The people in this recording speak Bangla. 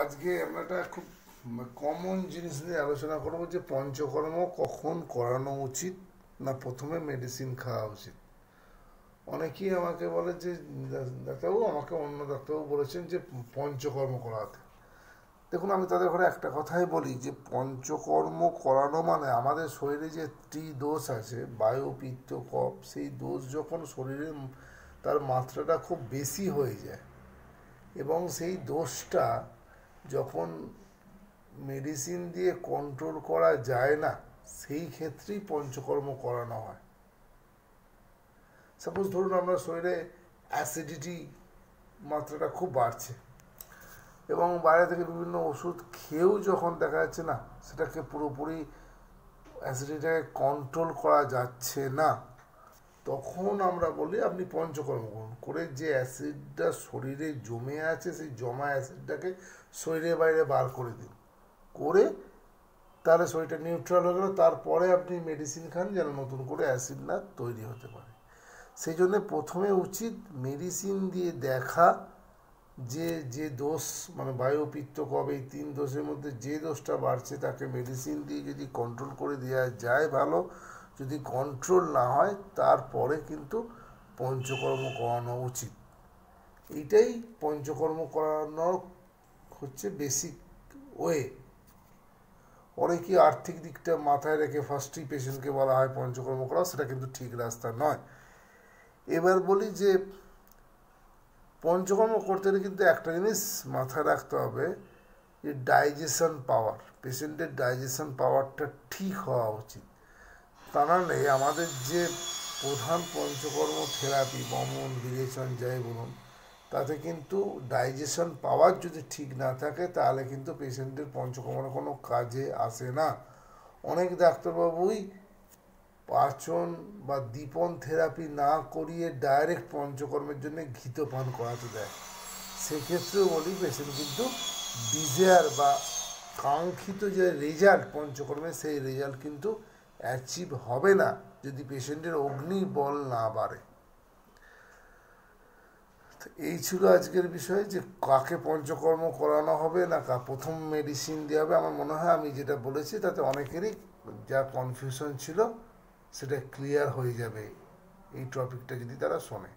আজকে আমরা একটা খুব কমন জিনিস নিয়ে আলোচনা করব যে পঞ্চকর্ম কখন করানো উচিত না প্রথমে মেডিসিন খাওয়া উচিত। অনেকেই আমাকে বলে যে ডাক্তারবাবু, আমাকে অন্য ডাক্তারবাবু বলেছেন যে পঞ্চকর্ম করাতে। দেখুন, আমি তাদের ঘরে একটা কথাই বলি যে পঞ্চকর্ম করানো মানে আমাদের শরীরে যে ত্রিদোষ আছে, বায়ু পিত্ত কফ, সেই দোষ যখন শরীরে তার মাত্রাটা খুব বেশি হয়ে যায় এবং সেই দোষটা যখন মেডিসিন দিয়ে কন্ট্রোল করা যায় না, সেই ক্ষেত্রেই পঞ্চকর্ম করানো হয়। সাপোজ ধরুন আপনার শরীরে অ্যাসিডিটি মাত্রাটা খুব বাড়ছে এবং বাইরে থেকে বিভিন্ন ওষুধ খেয়েও যখন দেখা যাচ্ছে না সেটাকে পুরোপুরি অ্যাসিডিটিটাকে কন্ট্রোল করা যাচ্ছে না, তখন আমরা বলি আপনি পঞ্চকর্ম করুন। করে যে অ্যাসিডটা শরীরে জমে আছে সেই জমা অ্যাসিডটাকে শরীরের বাইরে বার করে দিন, করে তাহলে শরীরটা নিউট্রাল হয়ে গেল। তারপরে আপনি মেডিসিন খান যেন নতুন করে অ্যাসিড না তৈরি হতে পারে। সেই জন্য প্রথমে উচিত মেডিসিন দিয়ে দেখা যে যে দোষ, মানে বায়ু পিত্ত কফ, এই তিন দোষের মধ্যে যে দোষটা বাড়ছে তাকে মেডিসিন দিয়ে যদি কন্ট্রোল করে দেওয়া যায় ভালো, যদি কন্ট্রোল না হয় তারপরে কিন্তু পঞ্চকর্ম করানো উচিত। এইটাই পঞ্চকর্ম করানোর হচ্ছে বেসিক ওয়ে। অনেকই আর্থিক দিকটা মাথায় রেখে ফার্স্টই পেশেন্টকে বলা হয় পঞ্চকর্ম করা, সেটা কিন্তু ঠিক রাস্তা নয়। এবার বলি যে পঞ্চকর্ম করতে হলে কিন্তু একটা জিনিস মাথায় রাখতে হবে যে ডাইজেশন পাওয়ার, পেশেন্টের ডাইজেশন পাওয়ারটা ঠিক হওয়া উচিত। তা নাহলে আমাদের যে প্রধান পঞ্চকর্ম থেরাপি, বমন বিরেচন যাই বলুন, তাতে কিন্তু ডাইজেশন পাওয়ার যদি ঠিক না থাকে তাহলে কিন্তু পেশেন্টের পঞ্চকর্মের কোনো কাজে আসে না। অনেক ডাক্তারবাবুই পাচন বা দীপন থেরাপি না করিয়ে ডাইরেক্ট পঞ্চকর্মের জন্য ঘৃত পান করাতে দেয়। সেক্ষেত্রেও বলি পেশেন্ট কিন্তু ডিজায়ার বা কাঙ্ক্ষিত যে রেজাল্ট পঞ্চকর্মে, সেই রেজাল্ট কিন্তু অ্যাচিভ হবে না যদি পেশেন্টের অগ্নি বল না বাড়ে। এই ছিল আজকের বিষয় যে কাকে পঞ্চকর্ম করানো হবে না প্রথম মেডিসিন দেওয়া হবে। আমার মনে হয় আমি যেটা বলেছি তাতে অনেকেরই যা কনফিউশন ছিল সেটা ক্লিয়ার হয়ে যাবে এই টপিকটা যদি তারা শোনে।